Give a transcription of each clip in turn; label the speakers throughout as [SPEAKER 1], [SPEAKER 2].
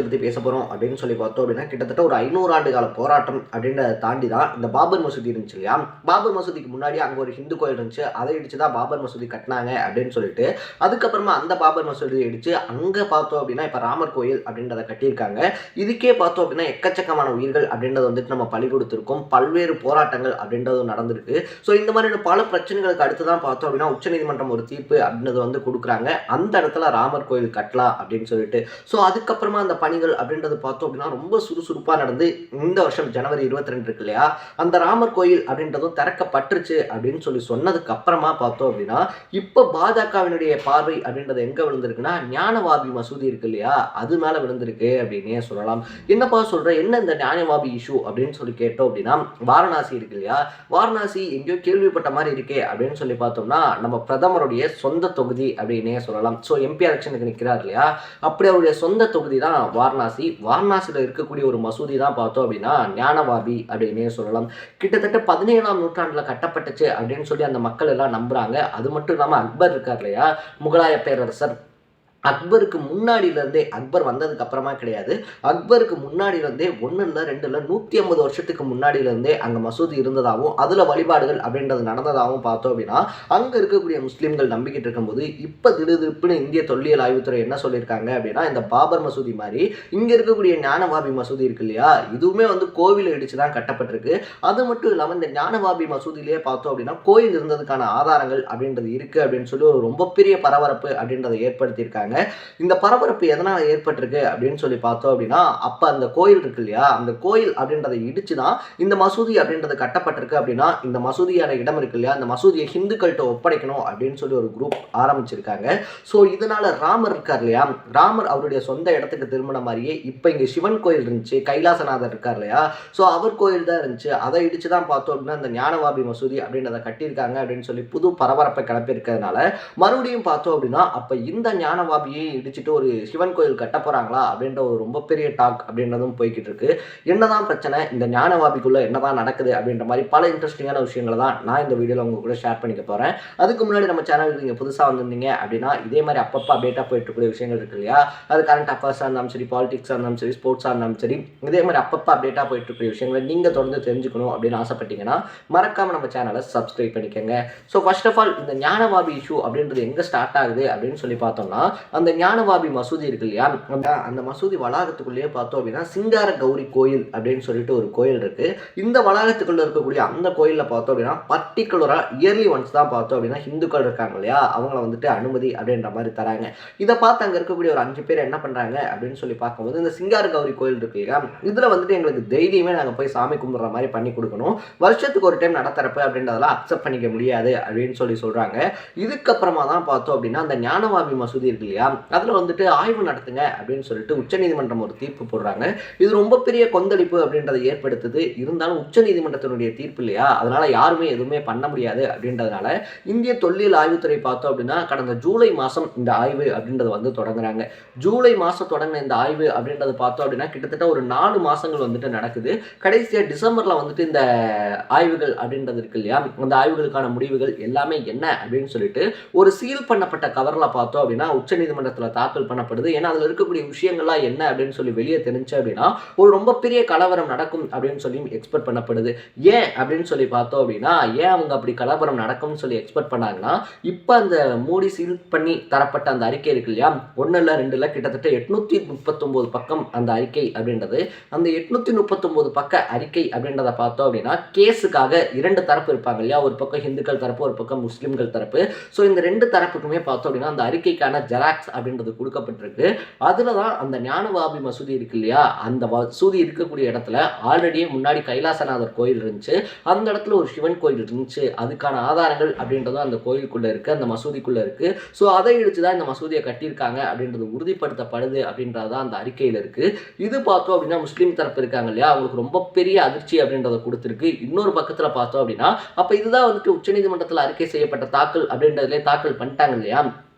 [SPEAKER 1] பற்றி பேச போகிறோம் அப்படின்னு சொல்லி பார்த்தோம் அப்படின்னா கிட்டத்தட்ட ஒரு 500 ஆண்டு கால போராட்டம் அப்படின்றத தாண்டி தான் இந்த பாபர் மசூதி இருந்துச்சு இல்லையா. பாபர் மசூதிக்கு முன்னாடி அங்கே ஒரு ஹிந்து கோயில் இருந்துச்சு, அதை இடிச்சு தான் பாபர் மசூதி கட்டினாங்க அப்படின்னு சொல்லிட்டு அதுக்கப்புறமா அந்த பாபர் மசூதியை இடிச்சு அங்கே பார்த்தோம் அப்படின்னா இப்போ ராமர் கோயில் அப்படின்றத கட்டியிருக்காங்க. இதுக்கே பார்த்தோம் அப்படின்னா எக்கச்சக்கமான உயிர்கள் அப்படின்றது வந்துட்டு நம்ம பலி கொடுத்துருக்கோம், பல்வேறு போராட்டங்கள் அப்படின்றது நடந்திருக்கு. ஸோ இந்த மாதிரியான பல பிரச்சனைகளுக்கு அடுத்து தான் பார்த்தோம் அப்படின்னா உச்சநீதிமன்றம் ஒரு தீர்ப்பு அப்படின்றது வந்து கொடுக்குறாங்க, அந்த இடத்துல ராமர் கோயில் கட்டலாம் அப்படின்னு சொல்லிட்டு. ஸோ அதுக்கப்புறமா அந்த பணிகள் அப்படின்றது பார்த்தோம் அப்படின்னா ரொம்ப சுறுசுறுப்பாக நடந்து இந்த வருஷம் ஜனவரி 22 இருக்கு இல்லையா, அந்த ராமர் கோயில் அப்படின்றதும் திறக்கப்பட்டுருச்சு அப்படின்னு சொல்லி சொன்னதுக்கு அப்புறமா பார்த்தோம் அப்படின்னா இப்போ பாஜகவினுடைய பார்வை அப்படின்றது எங்கே விழுந்திருக்குன்னா ஞானவாபி மசூதி இருக்கு இல்லையா, அது மேலே விழுந்திருக்கு அப்படின்னே சொல்லலாம். என்னப்பா சொல்ற, என்ன இந்த ஞானவாபி இஷ்யூ அப்படின்னு சொல்லி கேட்டோம் அப்படின்னா வாரணாசி இருக்கு இல்லையா, வாரணாசி எங்கேயோ கேள்விப்பட்ட மாதிரி இருக்கே அப்படின்னு சொல்லி பார்த்தோம்னா நம்ம பிரதமருடைய சொந்த தொகுதி அப்படின்னே சொல்லலாம். ஸோ எம்பி எலெக்ஷனுக்கு நிற்கிறார் இல்லையா, அப்படி அவருடைய சொந்த தொகுதி தான் வாரணாசி. வாரணாசியில் இருக்கக்கூடிய ஒரு மசூதி தான் பார்த்தோம் அப்படின்னா ஞானவாபி அப்படின்னே சொல்லலாம். கிட்டத்தட்ட 17ஆம் நூற்றாண்டில் கட்டப்பட்டுச்சு அப்படின்னு சொல்லி அந்த மக்கள் எல்லாம் நம்புறாங்க. அது மட்டும் இல்லாமல் அக்பர் இருக்கார் இல்லையா, முகலாய பேரரசர், அக்பருக்கு முன்னாடியிலேருந்தே, அக்பர் வந்ததுக்கு அப்புறமா கிடையாது, அக்பருக்கு முன்னாடியிலேருந்தே 1 இல்லை 2 இல்லை 150 வருஷத்துக்கு முன்னாடியிலேருந்தே அங்கே மசூதி இருந்ததாகவும் அதில் வழிபாடுகள் அப்படின்றது நடந்ததாகவும் பார்த்தோம் அப்படின்னா அங்கே இருக்கக்கூடிய முஸ்லீம்கள் நம்பிக்கிட்டு இருக்கும்போது இப்போ திடுதிப்புன்னு இந்திய தொல்லியல் ஆய்வுத்துறை என்ன சொல்லியிருக்காங்க அப்படின்னா இந்த பாபர் மசூதி மாதிரி இங்கே இருக்கக்கூடிய ஞானவாபி மசூதி இருக்கு இல்லையா, இதுவுமே வந்து கோவிலை இடிச்சு தான் கட்டப்பட்டிருக்கு. அது மட்டும் இல்லாமல் இந்த ஞானவாபி மசூதியிலேயே பார்த்தோம் அப்படின்னா கோயில் இருந்ததுக்கான ஆதாரங்கள் அப்படின்றது இருக்குது அப்படின்னு சொல்லி ஒரு ரொம்ப பெரிய பரபரப்பு அப்படின்றத ஏற்படுத்தியிருக்காங்க. இந்த பரபரப்பு எதனால் ஏற்பட்டிருக்கு அப்படின்னு சொல்லி பார்த்தோம் அப்படின்னா அப்போ அந்த கோயில் இருக்கு இல்லையா, அந்த கோயில் அப்படின்றத இடிச்சு தான் இந்த மசூதி அப்படின்றது கட்டப்பட்டிருக்கு. அப்படின்னா இந்த மசூதியான இடம் இருக்கு இல்லையா, அந்த மசூதியை ஹிந்துக்கள்கிட்ட ஒப்படைக்கணும் அப்படின்னு சொல்லி ஒரு குரூப் ஆரம்பிச்சிருக்காங்க. ஸோ இதனால ராமர் இருக்கார் இல்லையா, ராமர் அவருடைய சொந்த இடத்துக்கு திரும்பின மாதிரியே இப்போ இங்கே சிவன் கோயில் இருந்துச்சு, கைலாசநாதர் இருக்கார் இல்லையா, ஸோ அவர் கோயில் தான் இருந்துச்சு, அதை இடிச்சு தான் பார்த்தோம் அப்படின்னா இந்த ஞானவாபி மசூதி அப்படின்றத கட்டியிருக்காங்க அப்படின்னு சொல்லி புது பரபரப்பை கிளப்பியிருக்கிறதுனால மறுபடியும் பார்த்தோம் அப்படின்னா அப்போ இந்த ஞானவாபி இடிச்சிட்டு ஒரு சிவன் கோயில் கட்ட போறாங்களா அப்படின்ற ஒரு ரொம்ப பெரிய டாக் அப்படின்றதும் போய்கிட்டு இருக்கு. என்னதான் பிரச்சனை, இந்த ஞானவாபிக்குள்ள என்னதான் நடக்குது அப்படின்ற மாதிரி பல இன்ட்ரெஸ்டிங்கான விஷயங்களை தான் நான் இந்த வீடியோவில் உங்க கூட ஷேர் பண்ணிக்க போறேன். அதுக்கு முன்னாடி நம்ம சேனலுக்கு நீங்க புதுசாக வந்திருந்தீங்க அப்படின்னா இதே மாதிரி அப்பப்போ அப்டேட்டாக போயிட்டு இருக்கக்கூடிய விஷயங்கள் இருக்கு இல்லையா, அது கரண்ட் அஃபேர்ஸாக இருந்தாலும் சரி, பாலிடிக்ஸாக இருந்தாலும் சரி, ஸ்போர்ட்ஸாக இருந்தாலும் சரி, இதே மாதிரி அப்பப்போ அப்டேட்டாக போயிட்டு இருக்கக்கூடிய விஷயங்களை நீங்கள் தொடர்ந்து தெரிஞ்சுக்கணும் அப்படின்னு ஆசைப்பட்டீங்கன்னா மறக்காம நம்ம சேனலை சப்ஸ்கிரைப் பண்ணிக்கோங்க. ஸோ ஃபர்ஸ்ட் ஆஃப் ஆல் இந்த ஞானவாபி இஷ்யூ அப்படின்றது எங்கே ஸ்டார்ட் ஆகுது அப்படின்னு சொல்லி பார்த்தோம்னா அந்த ஞானவாபி மசூதி இருக்கு இல்லையா, அந்த மசூதி வளாகத்துக்குள்ளேயே பார்த்தோம் அப்படின்னா சிங்கார கௌரி கோயில் அப்படின்னு சொல்லிட்டு ஒரு கோயில் இருக்கு. இந்த வளாகத்துக்குள்ள இருக்கக்கூடிய அந்த கோயிலில் பார்த்தோம் அப்படின்னா பர்டிகுலராக இயர்லி ஒன்ஸ் தான் பார்த்தோம் அப்படின்னா ஹிந்துக்கள் இருக்காங்க இல்லையா, அவங்கள வந்துட்டு அனுமதி அப்படின்ற மாதிரி தராங்க. இதை பார்த்து அங்கே இருக்கக்கூடிய ஒரு 5 பேர் என்ன பண்ணுறாங்க அப்படின்னு சொல்லி பார்க்கும்போது இந்த சிங்கார கௌரி கோயில் இருக்கு இல்லையா, இதில் வந்துட்டு எங்களுக்கு டெய்லியுமே நாங்கள் போய் சாமி கும்பிட்ற மாதிரி பண்ணி கொடுக்கணும், வருஷத்துக்கு ஒரு டைம் நடத்துறப்ப அப்படின்றதெல்லாம் அக்செப்ட் பண்ணிக்க முடியாது அப்படின்னு சொல்கிறாங்க. இதுக்கப்புறமா தான் பார்த்தோம் அப்படின்னா அந்த ஞானவாபி மசூதி இருக்கு இல்லையா, அதில் வந்துட்டு ஆய்வு நடத்துங்க அப்படின்னு சொல்லிட்டு உச்சநீதிமன்றம் ஒரு தீர்ப்பு போடுறாங்க. இது ரொம்ப பெரிய கொந்தளிப்பு அப்படின்றத ஏற்படுத்துது. இருந்தாலும் உச்சநீதிமன்றத்தினுடைய தீர்ப்பு இல்லையா, அதனால யாருமே எதுவுமே பண்ண முடியாது அப்படின்றதுனால இந்திய தொல்லியல் ஆய்வுத்துறை பார்த்தோம் அப்படின்னா கடந்த ஜூலை மாதம் இந்த ஆய்வு அப்படின்றது வந்து தொடங்குறாங்க. ஜூலை மாதம் தொடங்கின இந்த ஆய்வு அப்படின்றது பார்த்தோம் அப்படின்னா கிட்டத்தட்ட ஒரு 4 மாதங்கள் வந்துட்டு நடக்குது. கடைசியாக டிசம்பரில் வந்துட்டு இந்த ஆய்வுகள் அப்படின்றது இருக்கு இல்லையா, அந்த ஆய்வுகளுக்கான முடிவுகள் எல்லாமே என்ன அப்படின்னு சொல்லிட்டு ஒரு சீல் பண்ணப்பட்ட கவரில் பார்த்தோம் அப்படின்னா உச்சநீதிமன்றத்தில் தாக்கல் பண்ணப்படுது. ஏன்னா அதில் இருக்கக்கூடிய விஷயங்கள்லாம் என்ன அப்படின்னு சொல்லி வெளியே தெரிஞ்சு அப்படின்னா ஒரு ரொம்ப பெரிய கலவரம் நடக்கும் அப்படின்னு சொல்லி எக்ஸ்பெக்ட் பண்ணப்படுது. ஏன் அப்படின்னு சொல்லி பார்த்தோம் அப்படின்னா ஏன் அவங்க அப்படி கலவரம் நடக்கும்னு சொல்லி எக்ஸ்பெக்ட் பண்ணாங்கன்னா இப்போ அந்த மூடி சீல் பண்ணி தரப்பட்ட அந்த அறிக்கை இருக்கு இல்லையா, 1 இல்லை 2 இல்லை கிட்டத்தட்ட 839 பக்கம் அந்த அறிக்கை அப்படின்றது. அந்த 839 பக்க அறிக்கை அப்படின்றத பார்த்தோம் அப்படின்னா கேஸுக்காக 2 தரப்பு இருப்பாங்க இல்லையா, ஒரு பக்கம் ஹிந்துக்கள் தரப்பு, ஒரு பக்கம் முஸ்லிம்கள் தரப்பு. ஸோ இந்த 2 தரப்புக்குமே பார்த்தோம் அப்படின்னா அந்த அறிக்கைக்கான ஜெராக்ஸ் அப்படின்றது கொடுக்கப்பட்டிருக்கு. அதில் தான் அந்த ஞானவாபி மசூதி இருக்கு இல்லையா, அந்த மசூதி இருக்கக்கூடிய இடத்துல ஆல்ரெடியே முன்னாடி கைலாசநாதர் கோயில் இருந்துச்சு, அந்த இடத்துல ஒரு சிவன் கோயில் இருந்துச்சு, அதுக்கான ஆதாரங்கள் அப்படின்றதும் அந்த கோயிலுக்குள்ளே இருக்குது, அந்த மசூதிக்குள்ளே இருக்குது. ஸோ அதை இடிச்சு தான் இந்த மசூதியை கட்டியிருக்காங்க அப்படின்றது உறுதிப்படுத்தப்படுது அப்படின்றது தான் அந்த அறிக்கையில் இருக்குது. இது பார்த்தோம் அப்படின்னா முஸ்லீம் தரப்பு இருக்காங்க இல்லையா, அவங்களுக்கு ரொம்ப பெரிய அதிர்ச்சி அப்படின்றத கொடுத்துருக்கு. இன்னொரு பக்கத்தில் பார்த்தோம் அப்படின்னா அப்போ இதுதான் வந்துட்டு உச்சநீதிமன்றத்தில் அறிக்கை செய்யப்பட்ட தாக்கல் அப்படின்றதுலேயே தாக்கல் பண்ணிட்டாங்க இல்லையா,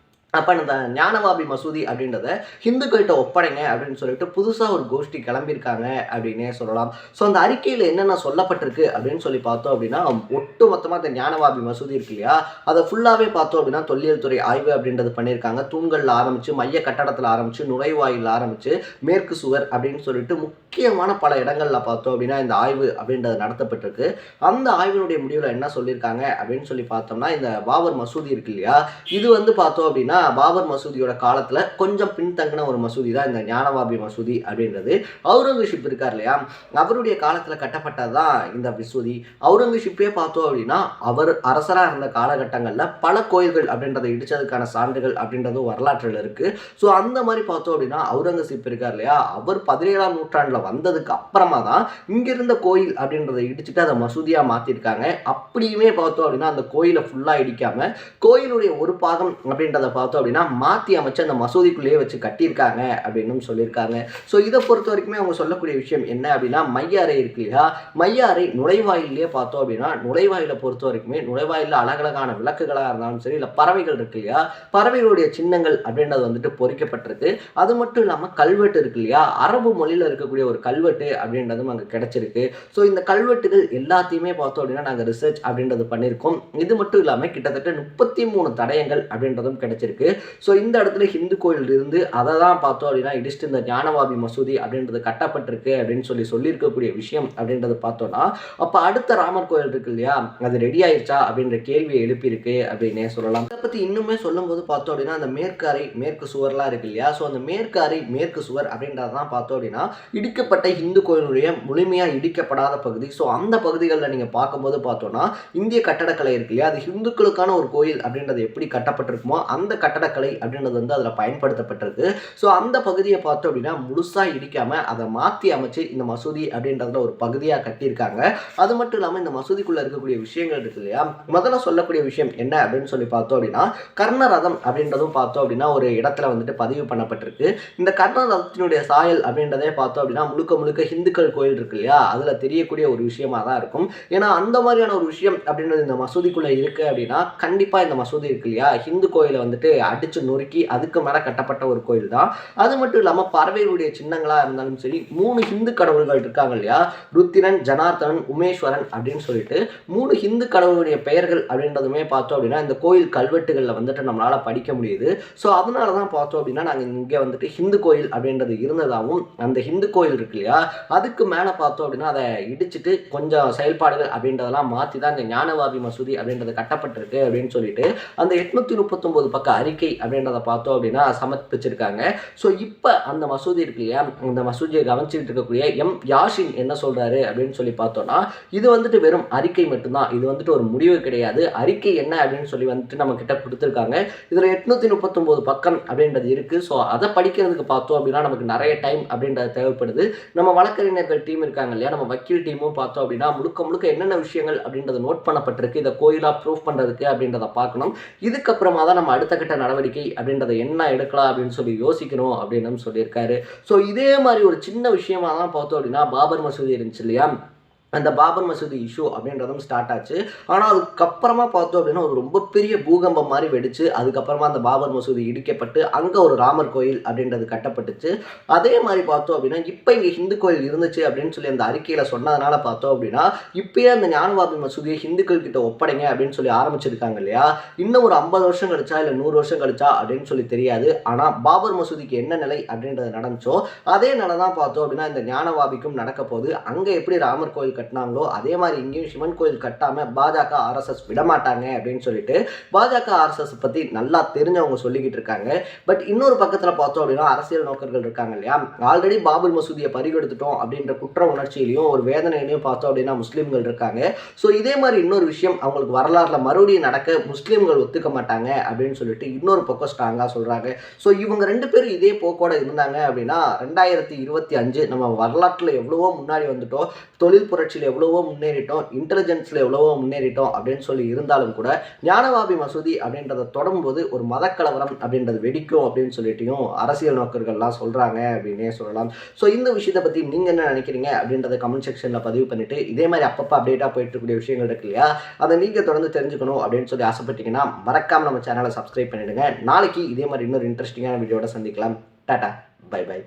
[SPEAKER 1] அப்போ அந்த ஞானவாபி மசூதி அப்படின்றத ஹிந்துக்கள்கிட்ட ஒப்படைங்க அப்படின்னு சொல்லிட்டு புதுசாக ஒரு கோஷ்டி கிளம்பியிருக்காங்க அப்படின்னே சொல்லலாம். ஸோ அந்த அறிக்கையில் என்னென்ன சொல்லப்பட்டிருக்கு அப்படின்னு சொல்லி பார்த்தோம் அப்படின்னா, ஒட்டு மொத்தமாக அந்த ஞானவாபி மசூதி இருக்கு இல்லையா, அதை ஃபுல்லாகவே பார்த்தோம் அப்படின்னா தொல்லியல் துறை ஆய்வு அப்படின்றது பண்ணியிருக்காங்க. தூண்களில் ஆரம்பித்து, மைய கட்டடத்தில் ஆரம்பித்து, நுழைவாயில் ஆரம்பித்து, மேற்கு சுவர் அப்படின்னு சொல்லிட்டு முக்கியமான பல இடங்களில் பார்த்தோம் அப்படின்னா இந்த ஆய்வு அப்படின்றது நடத்தப்பட்டிருக்கு. அந்த ஆய்வினுடைய முடிவில் என்ன சொல்லியிருக்காங்க அப்படின்னு சொல்லி பார்த்தோம்னா, இந்த பாபர் மசூதி இருக்கு இல்லையா, இது வந்து பார்த்தோம் அப்படின்னா பாபர் மசூதியோட காலத்துல கொஞ்சம் பின்தங்கின ஒரு மசூதி தான் இந்த ஞானவாபி மசூதி அப்படின்றது. அவுரங்கசீப் இருக்கார் இல்லையா, அவருடைய காலத்துல கட்டப்பட்டதுதான் இந்த மசூதி. அவுரங்கசீப்பே பார்த்தோம் அப்படின்னா அவர் அரசரா இருந்த காலகட்டங்கள்ல பல கோயில்கள் அப்படின்றத இடிச்சதுக்கான சான்றுகள் அப்படின்றதும் வரலாற்றில் இருக்கு. ஸோ அந்த மாதிரி பார்த்தோம் அப்படின்னா அவுரங்கசீப் இருக்கார் இல்லையா, அவர் 17ஆம் நூற்றாண்டுல வந்ததுக்கு அப்புறமா தான் இங்க இருந்த கோயில் அப்படின்றத இடிச்சுட்டு அதை மசூதியா மாத்திருக்காங்க. அப்படியுமே பார்த்தோம் அப்படின்னா அந்த கோயிலை ஃபுல்லா இடிக்காம கோயிலுடைய ஒரு பாகம் அப்படின்றத பார்த்தோம் அப்படின்னா மாற்றி அமைச்சு அந்த மசூதிக்குள்ளேயே வச்சு கட்டியிருக்காங்க அப்படின்னு சொல்லியிருக்காங்க. ஸோ இதை பொறுத்த வரைக்குமே அவங்க சொல்லக்கூடிய விஷயம் என்ன அப்படின்னா, மைய அறை இருக்கு இல்லையா, மைய அறை நுழைவாயிலே பார்த்தோம் அப்படின்னா நுழைவாயில பொறுத்த வரைக்குமே நுழைவாயில அழகழகான விளக்குகளாக இருந்தாலும் சரி, இல்லை பறவைகள் இருக்கு இல்லையா, பறவைகளுடைய சின்னங்கள் அப்படின்றது வந்துட்டு பொறிக்கப்பட்டிருக்கு. அது மட்டும் இல்லாமல் கல்வெட்டு இருக்கு இல்லையா, அரபு மொழியில் இருக்கக்கூடிய ஒரு கல்வெட்டு அப்படின்றதும் அங்கே கிடைச்சிருக்கு. ஸோ இந்த கல்வெட்டுகள் எல்லாத்தையுமே பார்த்தோம் அப்படின்னா நாங்கள் ரிசர்ச் அப்படின்றது பண்ணியிருக்கோம். இது மட்டும் இல்லாமல் கிட்டத்தட்ட 33 தடயங்கள் அப்படின்றதும் கிடைச்சிருக்கு. ஸோ இந்த இடத்துல ஹிந்து கோயில் இருந்து அதை தான் பார்த்தோம் அப்படின்னா இடிச்சுட்டு இந்த ஞானவாபி மசூதி அப்படின்றது கட்டப்பட்டிருக்கு அப்படின்னு சொல்லியிருக்கக்கூடிய விஷயம் அப்படின்றது பார்த்தோம்னா, அப்போ அடுத்த ராமர் கோயில் இருக்கு இல்லையா, அது ரெடி ஆயிடுச்சா அப்படின்ற கேள்வியை எழுப்பியிருக்கு அப்படின்னே சொல்லலாம். இதை பற்றி இன்னுமே சொல்லும்போது பார்த்தோம் அப்படின்னா அந்த மேற்கு அறை மேற்கு சுவர்லாம் இருக்கு இல்லையா, ஸோ அந்த மேற்கு அறை மேற்கு சுவர் அப்படின்றது தான் பார்த்தோம் அப்படின்னா இடிக்கப்பட்ட ஹிந்து கோயிலுடைய முழுமையாக இடிக்கப்படாத பகுதி. ஸோ அந்த பகுதிகளில் நீங்கள் பார்க்கும்போது பார்த்தோம்னா இந்திய கட்டடக்கலை இருக்கு இல்லையா, அது ஹிந்துக்களுக்கான ஒரு கோயில் அப்படின்றது எப்படி கட்டப்பட்டிருக்குமோ அந்த கட்டடக்கலை அப்படின்றது வந்து அதில் பயன்படுத்தப்பட்டிருக்கு. ஸோ அந்த பகுதியை பார்த்தோம் அப்படின்னா முழுசாக இடிக்காமல் அதை மாற்றி அமைச்சு இந்த மசூதி அப்படின்றதுல ஒரு பகுதியாக கட்டியிருக்காங்க. அது மட்டும் இல்லாமல் இந்த மசூதிக்குள்ளே இருக்கக்கூடிய விஷயங்கள் இருக்கு இல்லையா, முதல்ல சொல்லக்கூடிய விஷயம் என்ன அப்படின்னு சொல்லி பார்த்தோம் அப்படின்னா கர்ணரதம் அப்படின்றதும் பார்த்தோம் அப்படின்னா ஒரு இடத்துல வந்துட்டு பதிவு பண்ணப்பட்டிருக்கு. இந்த கர்ணரதத்தினுடைய சாயல் அப்படின்றதே பார்த்தோம் அப்படின்னா முழுக்க முழுக்க ஹிந்துக்கள் கோயில் இருக்கு இல்லையா, அதில் தெரியக்கூடிய ஒரு விஷயமா தான் இருக்கும். ஏன்னா அந்த மாதிரியான ஒரு விஷயம் அப்படின்றது இந்த மசூதிக்குள்ளே இருக்குது அப்படின்னா கண்டிப்பாக இந்த மசூதி இருக்கு இல்லையா ஹிந்து கோயிலை வந்துட்டு அடிச்சு நொறுக்கி அதுக்கு மேலே கட்டப்பட்ட ஒரு கோயில் தான். அது மட்டும் இல்லாமல் பறவைகளுடைய சின்னங்களாக இருந்தாலும் சரி, 3 ஹிந்து கடவுள்கள் இருக்காங்க இல்லையா, ருத்திரன், ஜனார்த்தனன், உமேஸ்வரன் அப்படின்னு சொல்லிட்டு 3 ஹிந்து கடவுளுடைய பெயர்கள் அப்படின்றதுமே பார்த்தோம் அப்படின்னா இந்த கோயில் கல்வெட்டுகளில் வந்துட்டு நம்மளால படிக்க முடியுது. ஸோ அதனால தான் பார்த்தோம் அப்படின்னா நாங்கள் இங்கே வந்துட்டு ஹிந்து கோயில் அப்படின்றது இருந்ததாகவும் அந்த ஹிந்து கோயில் இருக்கு இல்லையா அதுக்கு மேலே பார்த்தோம் அப்படின்னா அதை இடிச்சுட்டு கொஞ்சம் செயல்பாடுகள் அப்படின்றதெல்லாம் மாற்றி தான் இந்த ஞானவாபி மசூதி அப்படின்றது கட்டப்பட்டிருக்கு அப்படின்னு சொல்லிட்டு அந்த 839 பக்க அறிக்கை அப்படின்றத பார்த்தோம் அப்படின்னா சமர்ப்பிச்சிருக்காங்க. ஸோ இப்போ அந்த மசூதி இருக்கு இல்லையா, இந்த மசூதியை கவனிச்சுட்டு இருக்கக்கூடிய யாஷின் என்ன சொல்றாரு அப்படின்னு சொல்லி பார்த்தோம்னா, இது வந்துட்டு வெறும் அறிக்கை மட்டும்தான், இது வந்துட்டு ஒரு முடிவு கிடையாது. அறிக்கை என்ன அப்படின்னு சொல்லி வந்துட்டு நம்ம கிட்ட கொடுத்துருக்காங்க. இதில் 839 பக்கம் அப்படின்றது இருக்கு. ஸோ அதை படிக்கிறதுக்கு பார்த்தோம் அப்படின்னா நமக்கு நிறைய டைம் அப்படின்றது தேவைப்படுது. நம்ம வழக்கறிஞர்கள் டீம் இருக்காங்க இல்லையா, நம்ம வக்கீல் டீமும் பார்த்தோம் அப்படின்னா முழுக்க முழுக்க என்னென்ன விஷயங்கள் அப்படின்றது நோட் பண்ணப்பட்டிருக்கு, இதை கோயிலாக ப்ரூஃப் பண்ணுறதுக்கு அப்படின்றத பார்க்கணும். இதுக்கப்புறமா தான் நம்ம அடுத்த கட்ட நடவடிக்கை அப்படின்றத என்ன எடுக்கலாம் அப்படின்னு சொல்லி யோசிக்கணும் அப்படின்னு சொல்லியிருக்காரு. ஸோ இதே மாதிரி ஒரு சின்ன விஷயமா தான் பார்த்தோம் அப்படின்னா பாபர் மசூதி இருந்துச்சு இல்லையா, அந்த பாபர் மசூதி இஷ்யூ அப்படின்றதும் ஸ்டார்ட் ஆச்சு. ஆனால் அதுக்கப்புறமா பார்த்தோம் அப்படின்னா ஒரு ரொம்ப பெரிய பூகம்பம் மாதிரி வெடிச்சு அதுக்கப்புறமா அந்த பாபர் மசூதி இடிக்கப்பட்டு அங்கே ஒரு ராமர் கோயில் அப்படின்றது கட்டப்பட்டுச்சு. அதே மாதிரி பார்த்தோம் அப்படின்னா இப்போ இங்கே ஹிந்து கோயில் இருந்துச்சு அப்படின்னு சொல்லி அந்த அறிக்கையில் சொன்னதுனால பார்த்தோம் அப்படின்னா இப்பயே அந்த ஞானவாபி மசூதியை ஹிந்துக்கள் கிட்ட ஒப்படைங்க அப்படின்னு சொல்லி ஆரம்பிச்சிருக்காங்க இல்லையா. இன்னும் ஒரு 50 வருஷம் கழிச்சா இல்லை 100 வருஷம் கழிச்சா அப்படின்னு சொல்லி தெரியாது. ஆனால் பாபர் மசூதிக்கு என்ன நிலை அப்படின்றது நடந்துச்சோ அதே நிலை தான் பார்த்தோம் அப்படின்னா இந்த ஞானவாபிக்கும் நடக்க போகுது. அங்கே எப்படி ராமர் கோயில் கட்டினாங்களோ அதே மாதிரி இங்கேயும் சிவன் கோயில் கட்டாம பாஜக RSS விடமாட்டாங்க அப்படின்னு சொல்லிட்டு பாஜக RSS பத்தி நல்லா தெரிஞ்சவங்க சொல்லிக்கிட்டு இருக்காங்க. பட் இன்னொரு பக்கத்துல பார்த்தோம் அப்படின்னா அரசியல் நோக்கர்கள் இருக்காங்க இல்லையா, ஆல்ரெடி பாபர் மசூதியை பறிகொடுத்துட்டோம் அப்படின்ற குற்ற உணர்ச்சியிலையும் ஒரு வேதனையிலையும் பார்த்தோம் அப்படின்னா முஸ்லீம்கள் இருக்காங்க. ஸோ இதே மாதிரி இன்னொரு விஷயம் அவங்களுக்கு வரலாறுல மறுபடியும் நடக்க முஸ்லீம்கள் ஒத்துக்க மாட்டாங்க அப்படின்னு சொல்லிட்டு இன்னொரு பக்கம் ஸ்ட்ராங்கா சொல்றாங்க. ஸோ இவங்க 2 பேரும் இதே போக்கோட இருந்தாங்க அப்படின்னா 2025 நம்ம வரலாற்றுல எவ்வளவோ முன்னாடி வந்துட்டோம். தொழில் புரட்சி புரட்சியில் எவ்வளவோ முன்னேறிட்டோம், இன்டெலிஜென்ஸில் எவ்வளவோ முன்னேறிட்டோம் அப்படின்னு சொல்லி இருந்தாலும் கூட ஞானவாபி மசூதி அப்படின்றத தொடரும்போது ஒரு மதக்கலவரம் அப்படின்றது வெடிக்கும் அப்படின்னு சொல்லிட்டையும் அரசியல் நோக்கர்கள்லாம் சொல்கிறாங்க அப்படின்னே சொல்லலாம். ஸோ இந்த விஷயத்தை பற்றி நீங்கள் என்ன நினைக்கிறீங்க அப்படின்றத கமெண்ட் செக்ஷனில் பதிவு பண்ணிவிட்டு இதே மாதிரி அப்பப்போ அப்டேட்டாக போயிட்டு இருக்கக்கூடிய விஷயங்கள் இருக்கு இல்லையா, அதை நீங்கள் தொடர்ந்து தெரிஞ்சுக்கணும் அப்படின்னு சொல்லி ஆசைப்பட்டீங்கன்னா மறக்காமல் நம்ம சேனலை சப்ஸ்கிரைப் பண்ணிவிடுங்க. நாளைக்கு இதே மாதிரி இன்னொரு இன்ட்ரெஸ்டிங்கான வீடியோட சந்திக்கலாம். Tata, bye by.